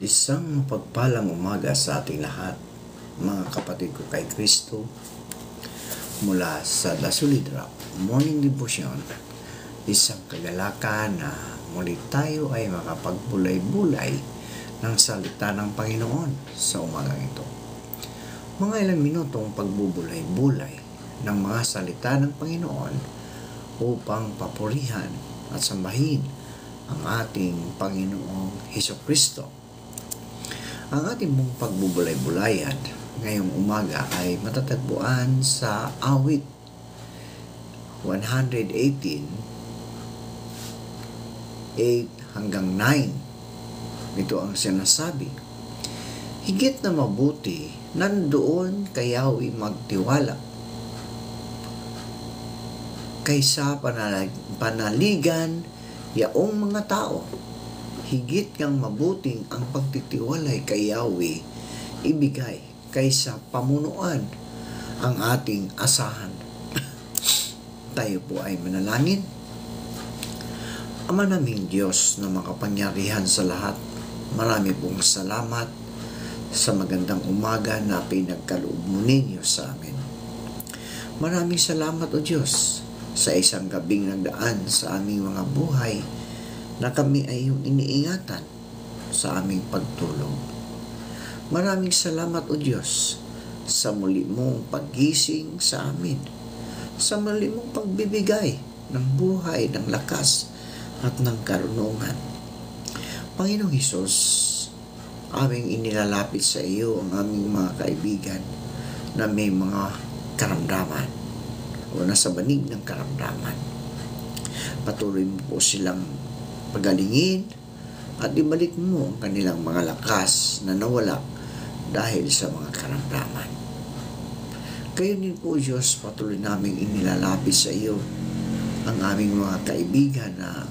Isang mapagpalang umaga sa ating lahat, mga kapatid ko kay Kristo, mula sa The Solid Rock Morning Devotion. Isang kagalakan na muli tayo ay makapagbulay-bulay ng salita ng Panginoon sa umagang ito. Mga ilang minutong pagbubulay-bulay ng mga salita ng Panginoon upang papurihan at sambahin ang ating Panginoong Hesukristo. Ang ating mong pagbubulay-bulayan ngayong umaga ay matatagpuan sa awit 118, 8 hanggang 9. Ito ang sinasabi: higit na mabuti nandoon kayawi magtiwala kaysa panaligan yaong mga tao. Higit kang mabuting ang pagtitiwalay kay Yahweh ibigay kaysa pamunuan ang ating asahan. Tayo po ay manalangin. Ama naming Diyos na makapangyarihan sa lahat, marami pong salamat sa magandang umaga na pinagkaloob mo ninyo sa amin. Maraming salamat o Diyos sa isang gabing nagdaan sa aming mga buhay na kami ay iyong iniingatan sa aming pagtulog. Maraming salamat o Diyos sa muli mong paggising sa amin, sa muli mong pagbibigay ng buhay, ng lakas at ng karunungan. Panginoong Hesus, aming inilalapit sa iyo ang aming mga kaibigan na may mga karamdaman o nasa banig ng karamdaman. Patuloy mo po silang pagalingin at ibalik mo ang kanilang mga lakas na nawala dahil sa mga karamdaman. Kayo din po Diyos, patuloy naming inilalapit sa iyo ang aming mga kaibigan na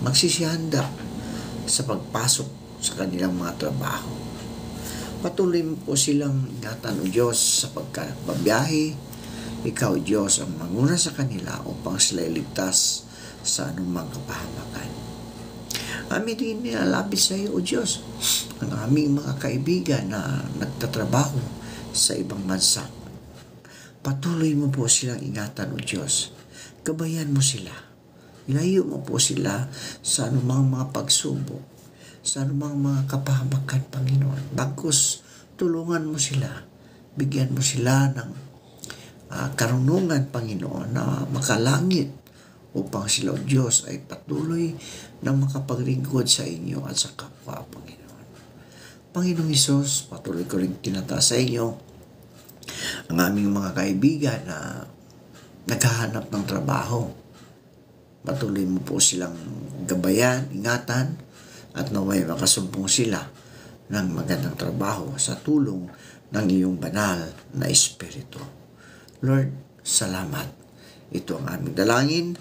magsisihanda sa pagpasok sa kanilang mga trabaho. Patuloy mo po silang ingatan o Diyos sa pagkababiyahe. Ikaw Diyos ang manguna sa kanila upang sila iligtas sa anumang kapahamakan. Amin din nilalapit sa iyo, O Diyos, ang aming mga kaibigan na nagtatrabaho sa ibang bansa. Patuloy mo po silang ingatan, O Diyos. Gabayan mo sila. Ilayo mo po sila sa anumang mga pagsubok, sa anumang mga kapahamakan, Panginoon. Bagkus, tulungan mo sila. Bigyan mo sila ng karunungan, Panginoon, na makalangit upang sila, O Diyos, ay patuloy na makapaglingkod sa inyo at sa kapwa, Panginoon. Panginoong Hesus, patuloy ko rin tinataas sa inyo ang aming mga kaibigan na naghahanap ng trabaho. Patuloy mo po silang gabayan, ingatan, at naway makasumpong sila ng magandang trabaho sa tulong ng iyong banal na Espiritu. Lord, salamat. Ito ang aming dalangin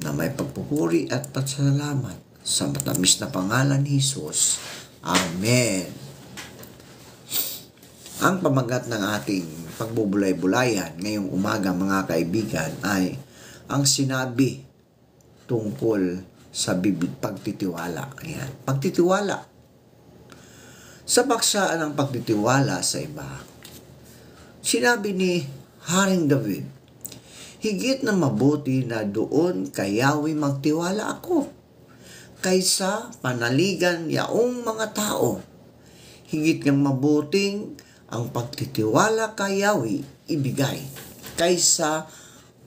na may pagpupuri at pasalamat sa matamis na pangalan ni Jesus. Amen. Ang pamagat ng ating pagbubulay-bulayan ngayong umaga, mga kaibigan, ay ang sinabi tungkol sa pagtitiwala. Ayan. Pagtitiwala. Sa paksaan ng pagtitiwala sa iba, sinabi ni Haring David, higit na mabuti na doon kay Yahweh magtiwala ako kaysa panaligan yaong mga tao. Higit ng mabuting ang pagtitiwala kay Yahweh ibigay kaysa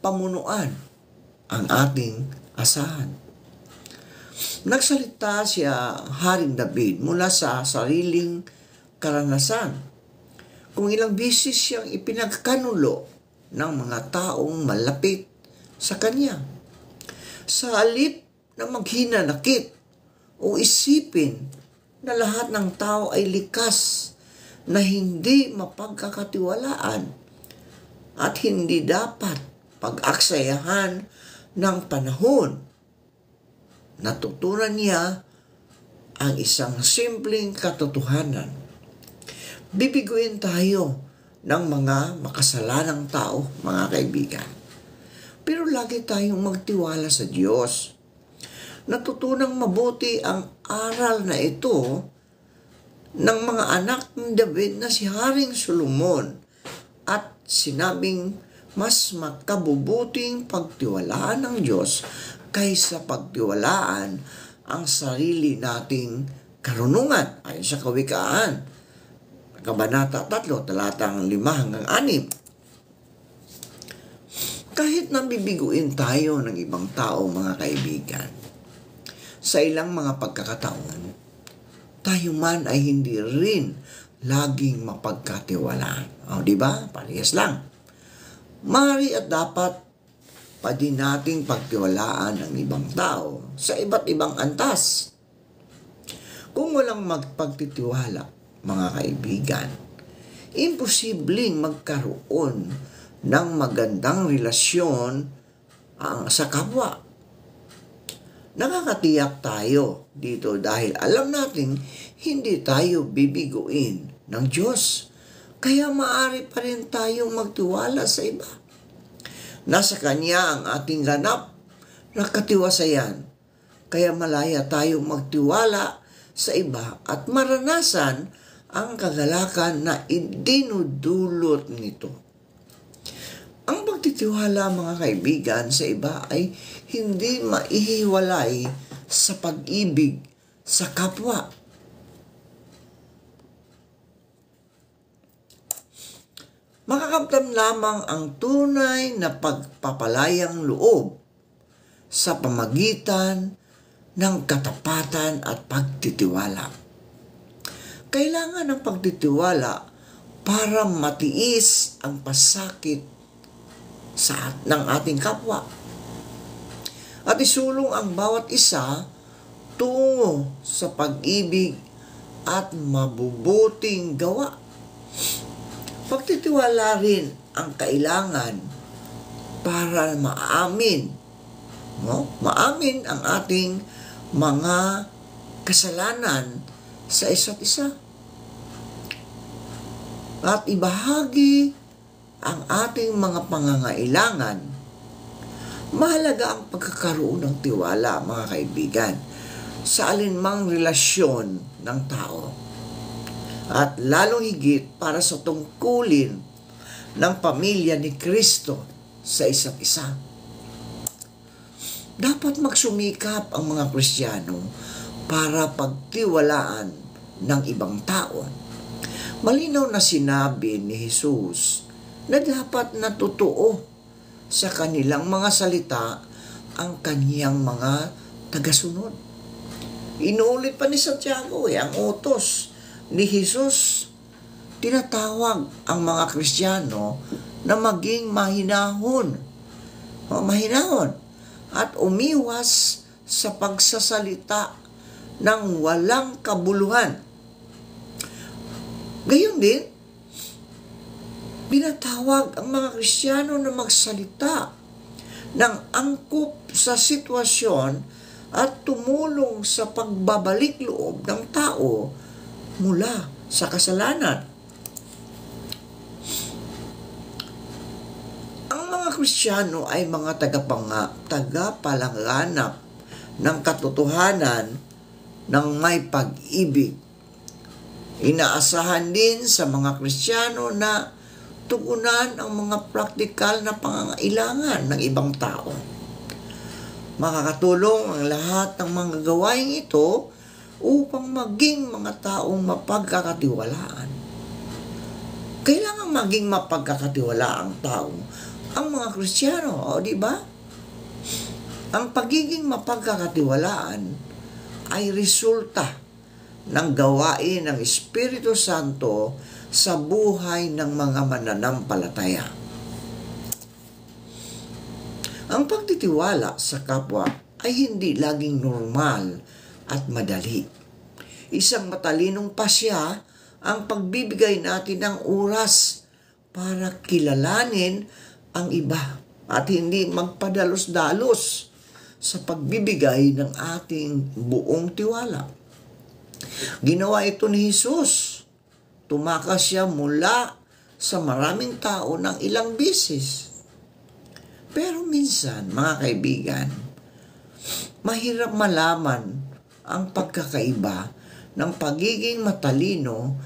pamunuan ang ating asahan. Nagsalita siya, Haring David, mula sa sariling karanasan. Kung ilang bisis siyang ipinagkanulo ng mga taong malapit sa kanya. Sa halip na maghinanakit o isipin na lahat ng tao ay likas na hindi mapagkakatiwalaan at hindi dapat pag-aksayahan ng panahon, natutunan niya ang isang simpleng katotohanan. Bibiguin tayo ng mga makasalanang tao, mga kaibigan. Pero lagi tayong magtiwala sa Diyos. Natutunang mabuti ang aral na ito ng mga anak ng David na si Haring Solomon at sinabing mas makabubuting pagtiwalaan ng Diyos kaysa pagtiwalaan ang sarili nating karunungan ayon sa Kawikaan, Kabanata 3, talatang 5 hanggang 6. Kahit nabibiguin tayo ng ibang tao, mga kaibigan, sa ilang mga pagkakataon, tayo man ay hindi rin laging mapagkatiwalaan. O, di ba? Parehas lang. Mari at dapat pa din nating pagtiwalaan ang ibang tao sa iba't ibang antas. Kung walang magpagtitiwala, mga kaibigan, imposibleng magkaroon ng magandang relasyon sa kapwa. Nakakatiyak tayo dito dahil alam natin hindi tayo bibiguin ng Diyos. Kaya maaari pa rin tayong magtiwala sa iba. Nasa Kanya ang ating ganap na katiwasayan. Kaya malaya tayong magtiwala sa iba at maranasan ang kagalakan na idinudulot nito. Ang pagtitiwala, mga kaibigan, sa iba ay hindi maihiwalay sa pag-ibig sa kapwa. Makakamtan lamang ang tunay na pagpapalayang loob sa pamagitan ng katapatan at pagtitiwala. Kailangan ng pagtitiwala para matiis ang pasakit ng ating kapwa at isulong ang bawat isa tungo sa pag-ibig at mabubuting gawa. Pagtitiwala rin ang kailangan para maamin ang ating mga kasalanan sa isa't isa at ibahagi ang ating mga pangangailangan. Mahalaga ang pagkakaroon ng tiwala, mga kaibigan, sa alinmang relasyon ng tao. At lalong higit para sa tungkulin ng pamilya ni Kristo sa isa't isa. Dapat magsumikap ang mga Kristiyano para pagtiwalaan ng ibang tao. Malinaw na sinabi ni Jesus na dapat natutuo sa kanilang mga salita ang kaniyang mga tagasunod. Inuulit pa ni Santiago ang utos ni Jesus. Tinatawag ang mga Kristiyano na maging mahinahon at umiwas sa pagsasalita ng walang kabuluhan. Gayon din, binatawag ang mga Kristiyano na magsalita ng angkop sa sitwasyon at tumulong sa pagbabalik loob ng tao mula sa kasalanan. Ang mga Kristiyano ay mga tagapalangganap ng katotohanan ng may pag-ibig. Inaasahan din sa mga Kristiyano na tugunan ang mga praktikal na pangangailangan ng ibang tao. Makakatulong ang lahat ng mga gawain ito upang maging mga taong mapagkakatiwalaan. Kailangan maging mapagkakatiwalaang tao ang mga Kristiyano, di ba? Ang pagiging mapagkakatiwalaan ay resulta ng gawain ng Espiritu Santo sa buhay ng mga mananampalataya. Ang pagtitiwala sa kapwa ay hindi laging normal at madali. Isang matalinong pasya ang pagbibigay natin ng oras para kilalanin ang iba at hindi magpadalos-dalos sa pagbibigay ng ating buong tiwala. Ginawa ito ni Jesus. Tumakas siya mula sa maraming tao ng ilang beses. Pero minsan, mga kaibigan, mahirap malaman ang pagkakaiba ng pagiging matalino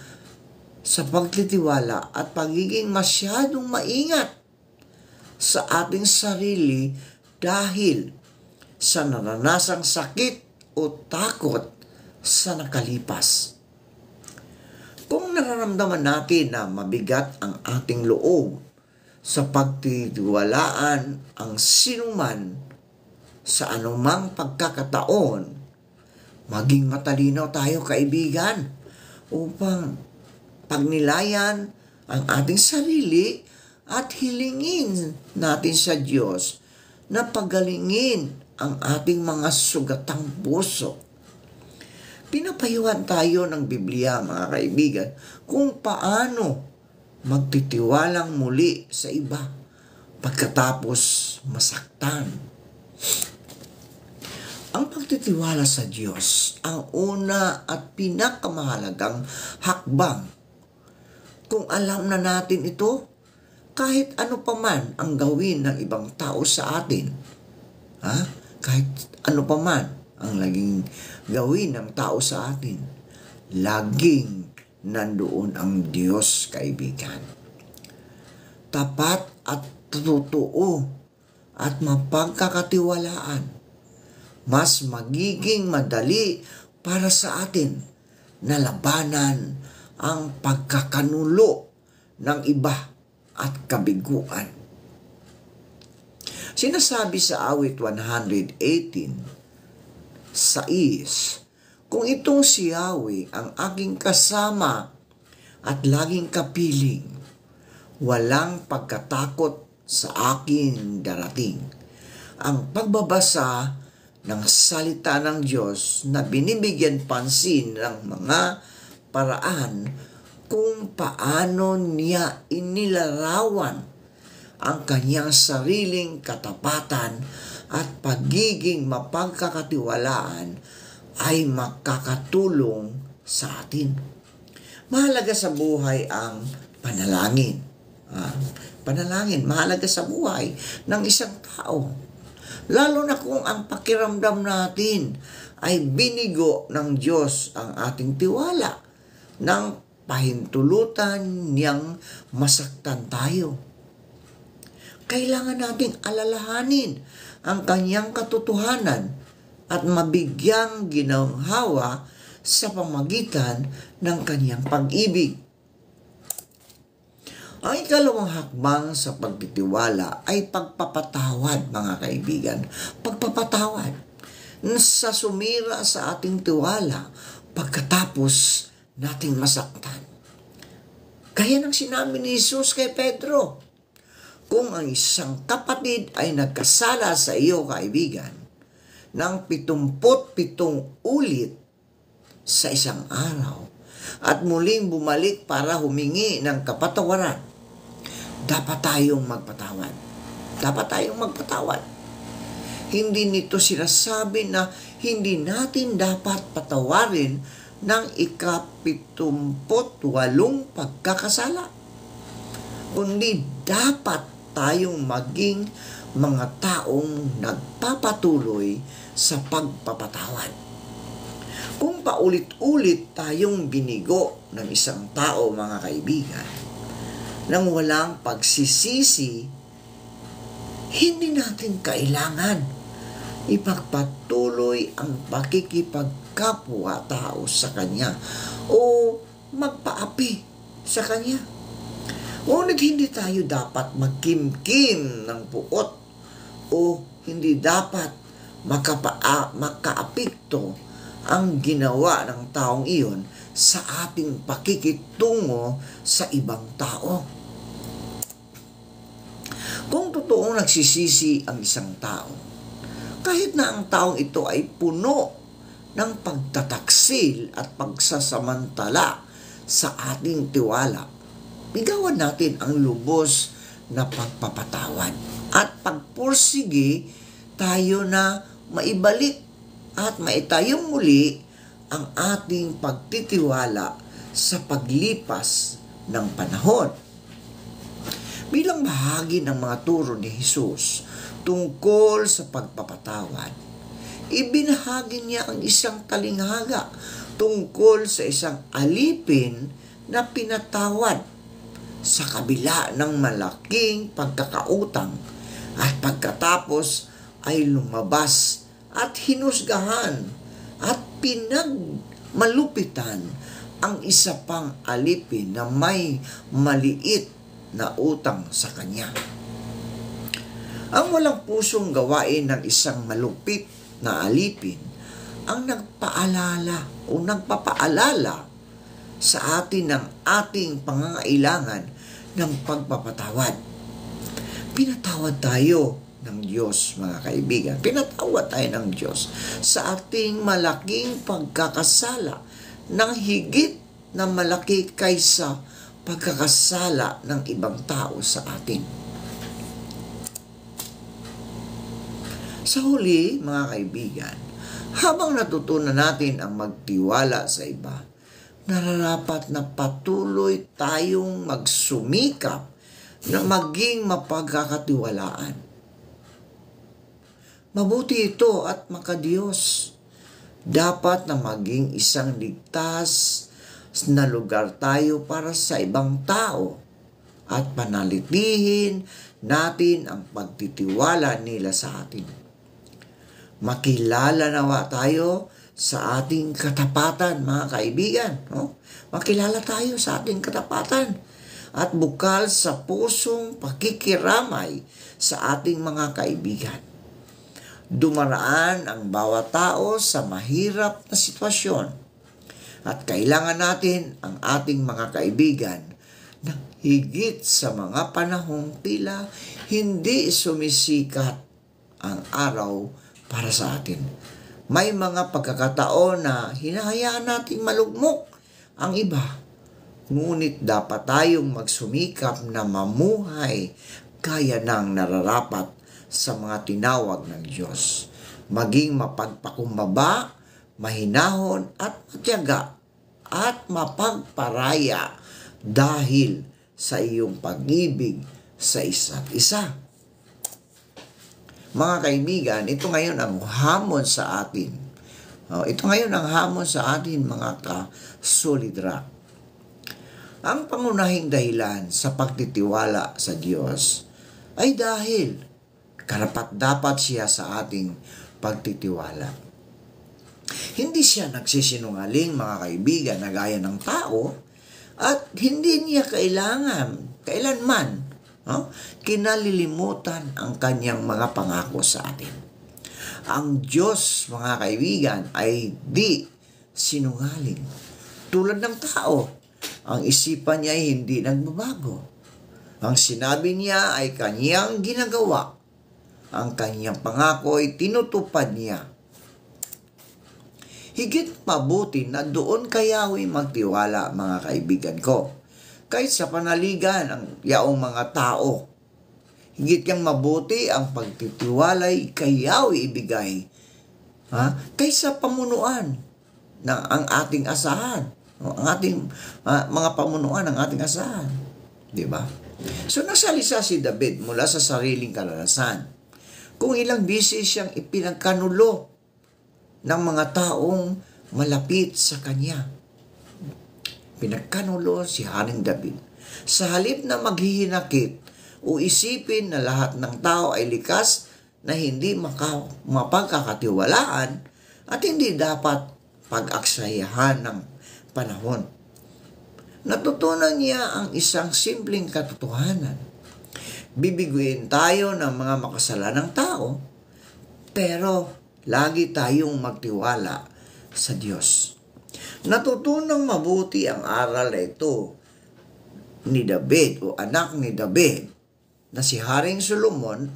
sa pagtitiwala at pagiging masyadong maingat sa ating sarili dahil sa naranasang sakit o takot sa nakalipas. Kung nararamdaman natin na mabigat ang ating loob sa pagtitiwalaan ang sinuman sa anumang pagkakataon, maging matalino tayo, kaibigan, upang pagnilayan ang ating sarili at hilingin natin sa Diyos na pagalingin ang ating mga sugatang puso. Pinapayuhan tayo ng Biblia, mga kaibigan, kung paano magtitiwalang muli sa iba pagkatapos masaktan. Ang pagtitiwala sa Diyos ang una at pinakamahalagang hakbang. Kung alam na natin ito, kahit ano pa man ang gawin ng ibang tao sa atin, kahit ano pa man ang laging gawin ng tao sa atin, laging nandoon ang Diyos, kaibigan. Tapat at totoo at mapagkakatiwalaan, mas magiging madali para sa atin na labanan ang pagkakanulo ng iba at kabiguan. Sinasabi sa awit 118:6, kung itong si Yahweh ang aking kasama at laging kapiling, walang pagkatakot sa akin darating. Ang pagbabasa ng salita ng Diyos na binibigyan pansin ng mga paraan kung paano niya inilarawan ang kanyang sariling katapatan at pagiging mapagkakatiwalaan ay makakatulong sa atin. Mahalaga sa buhay ang panalangin. Panalangin, mahalaga sa buhay ng isang tao. Lalo na kung ang pakiramdam natin ay binigo ng Diyos ang ating tiwala nang pahintulutan niyang masaktan tayo. Kailangan nating alalahanin ang kanyang katotohanan at mabigyang ginhawa sa pamagitan ng kanyang pag-ibig. Ang ikalawang hakbang sa pagtitiwala ay pagpapatawad, mga kaibigan. Pagpapatawad sa sumira sa ating tiwala pagkatapos nating masaktan. Kaya nang sinabi ni Jesus kay Pedro, kung ang isang kapatid ay nagkasala sa iyo, kaibigan, ng 77 ulit sa isang araw at muling bumalik para humingi ng kapatawaran, dapat tayong magpatawad. Dapat tayong magpatawad. Hindi nito sinasabi na hindi natin dapat patawarin ng 78 pagkakasala, kundi dapat tayong maging mga taong nagpapatuloy sa pagpapatawad. Kung paulit-ulit tayong binigo ng isang tao, mga kaibigan, nang walang pagsisisi, hindi natin kailangan ipagpatuloy ang pakikipagkapwa-tao sa Kanya o magpaapi sa Kanya. Ngunit hindi tayo dapat magkimkim ng puot o hindi dapat makaapekto ang ginawa ng taong iyon sa ating pakikitungo sa ibang tao. Kung totoong nagsisisi ang isang tao, kahit na ang taong ito ay puno ng pagtataksil at pagsasamantala sa ating tiwala, bigawan natin ang lubos na pagpapatawad at pagpursige tayo na maibalik at maitayong muli ang ating pagtitiwala sa paglipas ng panahon. Bilang bahagi ng mga turo ni Jesus tungkol sa pagpapatawad, ibinahagi niya ang isang talinghaga tungkol sa isang alipin na pinatawad sa kabila ng malaking pagkakautang at pagkatapos ay lumabas at hinusgahan at pinagmalupitan ang isa pang alipin na may maliit na utang sa kanya. Ang walang pusong gawain ng isang malupit na alipin ang nagpapaalala sa atin ng ating pangangailangan ng pagpapatawad. Pinatawad tayo ng Diyos, mga kaibigan. Pinatawad tayo ng Diyos sa ating malaking pagkakasala ng higit na malaki kaysa pagkakasala ng ibang tao sa atin. Sa huli, mga kaibigan, habang natutunan natin ang magtiwala sa iba, nararapat na patuloy tayong magsumikap na maging mapagkakatiwalaan. Mabuti ito at makadiyos. Dapat na maging isang ligtas na lugar tayo para sa ibang tao at panalitihin natin ang pagtitiwala nila sa atin. Makilala nawa tayo sa ating katapatan, mga kaibigan. No? Makilala tayo sa ating katapatan at bukal sa pusong pakikiramay sa ating mga kaibigan. Dumaraan ang bawat tao sa mahirap na sitwasyon at kailangan natin ang ating mga kaibigan na higit sa mga panahong tila hindi sumisikat ang araw para sa atin. May mga pagkakataon na hinahayaan nating malugmok ang iba. Ngunit dapat tayong magsumikap na mamuhay kaya ng nararapat sa mga tinawag ng Diyos. Maging mapagpakumbaba, mahinahon at matiyaga at mapagparaya dahil sa iyong pag-ibig sa isa't isa. Mga kaibigan, ito ngayon ang hamon sa atin. Ito ngayon ang hamon sa atin, mga ka-solid rock. Ang pangunahing dahilan sa pagtitiwala sa Diyos ay dahil karapat-dapat siya sa ating pagtitiwala. Hindi siya nagsisinungaling, mga kaibigan, na gaya ng tao, at hindi niya kailanman, kinalilimutan ang kanyang mga pangako sa atin. Ang Diyos, mga kaibigan, ay di sinungaling. Tulad ng tao, ang isipan niya ay hindi nagbabago. Ang sinabi niya ay kanyang ginagawa. Ang kanyang pangako ay tinutupad niya. Higit mabuti na doon kayawi magtiwala, mga kaibigan ko, kaysa panaligan ang yaong mga tao. Higit kang mabuti ang pagtitiwalay kayawi ibigay, kaysa pamunuan ng ang ating asahan. Ang ating mga pamunuan ng ating asahan. Diba? So nasalisa si David mula sa sariling karanasan. Kung ilang beses siyang ipinagkanulo ng mga taong malapit sa kanya. Pinagkanulo si Haring David. Sa halip na maghihinakit o isipin na lahat ng tao ay likas na hindi mapagkakatiwalaan at hindi dapat pag-aksayahan ng panahon. Natutunan niya ang isang simpleng katotohanan. Bibiguin tayo ng mga makasalanang tao, pero lagi tayong magtiwala sa Diyos. Natutunang mabuti ang aral na ito ni David o anak ni David na si Haring Solomon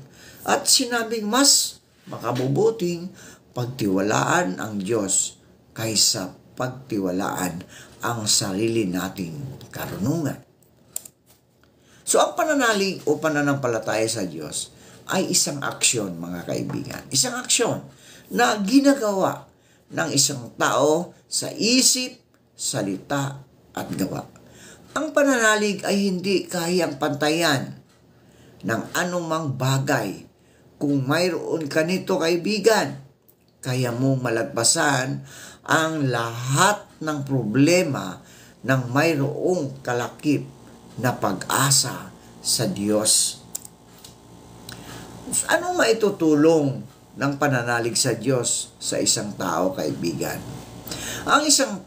at sinabing mas makabubuting pagtiwalaan ang Diyos kaysa pagtiwalaan ang sarili nating karunungan. So ang pananalig o pananampalataya sa Diyos ay isang aksyon, mga kaibigan. Isang aksyon na ginagawa ng isang tao sa isip, salita at gawa. Ang pananalig ay hindi kayang pantayan ng anumang bagay. Kung mayroon ka nito, kaibigan, kaya mo malagpasan ang lahat ng problema ng mayroong kalakip na pag-asa sa Diyos. Anong maitutulong ng pananalig sa Diyos sa isang tao, kaibigan? Ang isang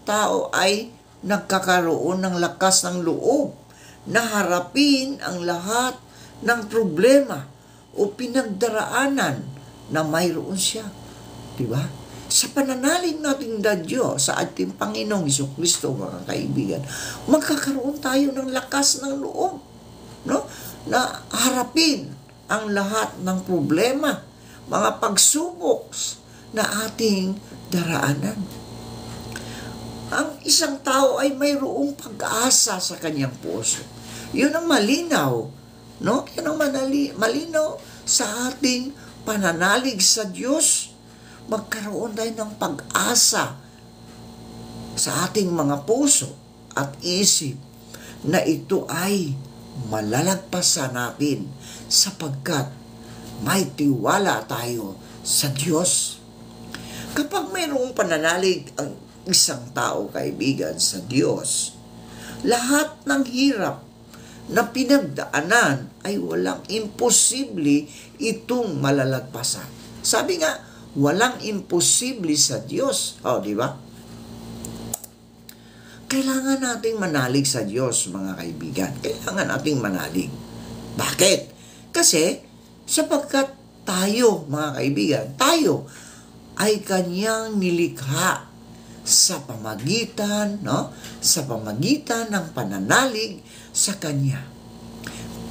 tao ay nagkakaroon ng lakas ng loob na harapin ang lahat ng problema o pinagdaraanan na mayroon siya. Diba? Sa pananalig natin na Diyos, sa ating Panginoong Jesucristo, mga kaibigan, magkakaroon tayo ng lakas ng loob, no? Na harapin ang lahat ng problema, mga pagsubok na ating daraanan. Ang isang tao ay mayroong pag-asa sa kanyang puso. Yun ang malinaw, no? Yun ang malinaw sa ating pananalig sa Diyos. Magkaroon tayo ng pag-asa sa ating mga puso at isip na ito ay malalagpasan natin sapagkat may tiwala tayo sa Diyos. Kapag mayroong pananalig ang isang tao, kaibigan, sa Diyos, lahat ng hirap na pinagdaanan ay walang imposible itong malalagpasan. Sabi nga, walang imposible sa Diyos. Di ba? Kailangan nating manalig sa Diyos, mga kaibigan. Kailangan nating manalig. Bakit? Kasi, sapagkat tayo, mga kaibigan, tayo ay Kanyang nilikha sa pamagitan ng pananalig sa Kanya.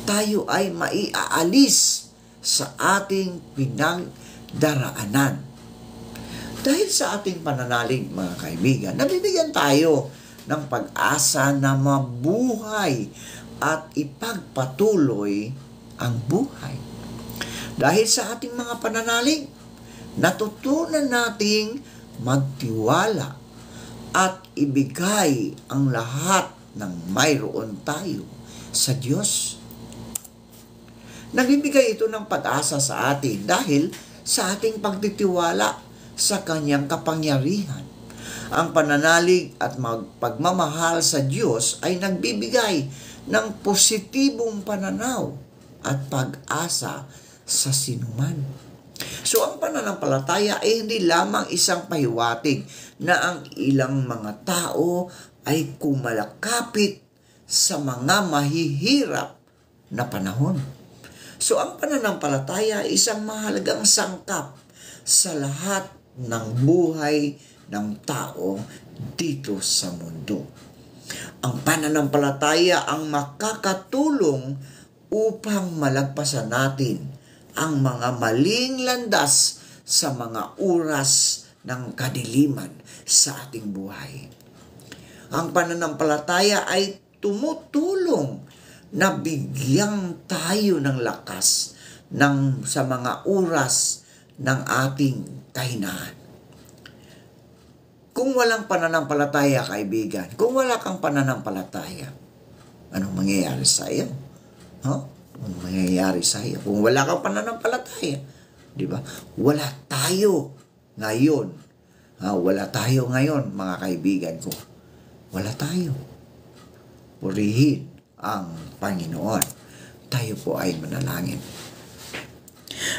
Tayo ay maiaalis sa ating pinagdaraanan. Dahil sa ating pananalig, mga kaibigan, nabibigyan tayo ng pag-asa na mabuhay at ipagpatuloy ang buhay. Dahil sa ating mga pananalig, natutunan nating magtiwala at ibigay ang lahat ng mayroon tayo sa Diyos. Nagbibigay ito ng pag-asa sa atin dahil sa ating pagtitiwala sa Kanyang kapangyarihan. Ang pananalig at pagmamahal sa Diyos ay nagbibigay ng positibong pananaw at pag-asa sa sinuman. So ang pananampalataya ay hindi lamang isang pahiwatig na ang ilang mga tao ay kumalakapit sa mga mahihirap na panahon. So ang pananampalataya ay isang mahalagang sangkap sa lahat ng buhay ng tao dito sa mundo. Ang pananampalataya ang makakatulong upang malagpasan natin ang mga maling landas sa mga oras ng kadiliman sa ating buhay. Ang pananampalataya ay tumutulong na bigyan tayo ng lakas sa mga oras ng ating kahinaan. Kung walang pananampalataya, kaibigan, kung wala kang pananampalataya, anong mangyayari sa iyo? Anong mangyayari sa iyo? Kung wala kang pananampalataya, di ba? Wala tayo ngayon. Wala tayo ngayon, mga kaibigan ko. Wala tayo. Purihin ang Panginoon. Tayo po ay manalangin.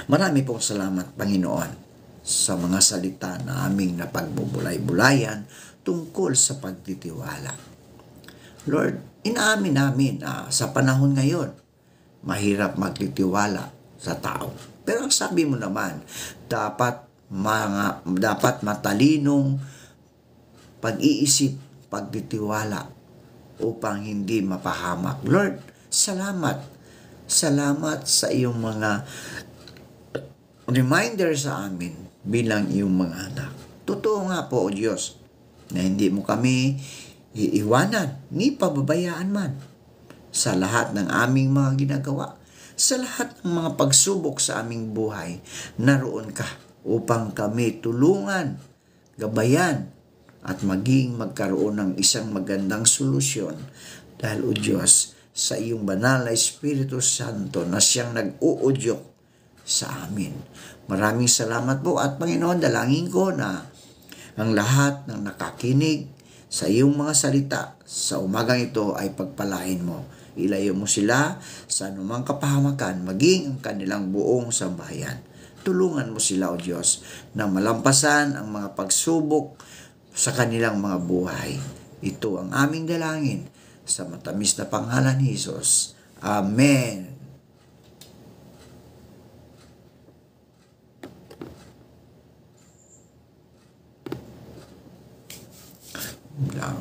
Marami pong salamat, Panginoon, sa mga salita na aming napagbubulay-bulayan tungkol sa pagtitiwala. Lord, inaamin namin sa panahon ngayon, mahirap magtitiwala sa tao. Pero ang sabi mo naman, dapat matalinong pag-iisip, pagtitiwala upang hindi mapahamak. Lord, salamat. Salamat sa iyong mga reminder sa amin bilang iyong mga anak. Totoo nga po, O Diyos, na hindi mo kami iiwanan ni pababayaan man sa lahat ng aming mga ginagawa, sa lahat ng mga pagsubok sa aming buhay. Naroon ka upang kami tulungan, gabayan, at magkaroon ng isang magandang solusyon dahil, O Diyos, sa iyong banal na Espiritu Santo na siyang nag-uudyok sa amin. Maraming salamat po at Panginoon, dalangin ko na ang lahat ng nakakinig sa iyong mga salita sa umagang ito ay pagpalain mo. Ilayo mo sila sa anumang kapahamakan, maging ang kanilang buong sambahayan. Tulungan mo sila, O Diyos, na malampasan ang mga pagsubok sa kanilang mga buhay. Ito ang aming dalangin sa matamis na pangalan ni Jesus. Amen.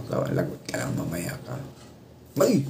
Lagot ka lang, mamaya ka. Ay!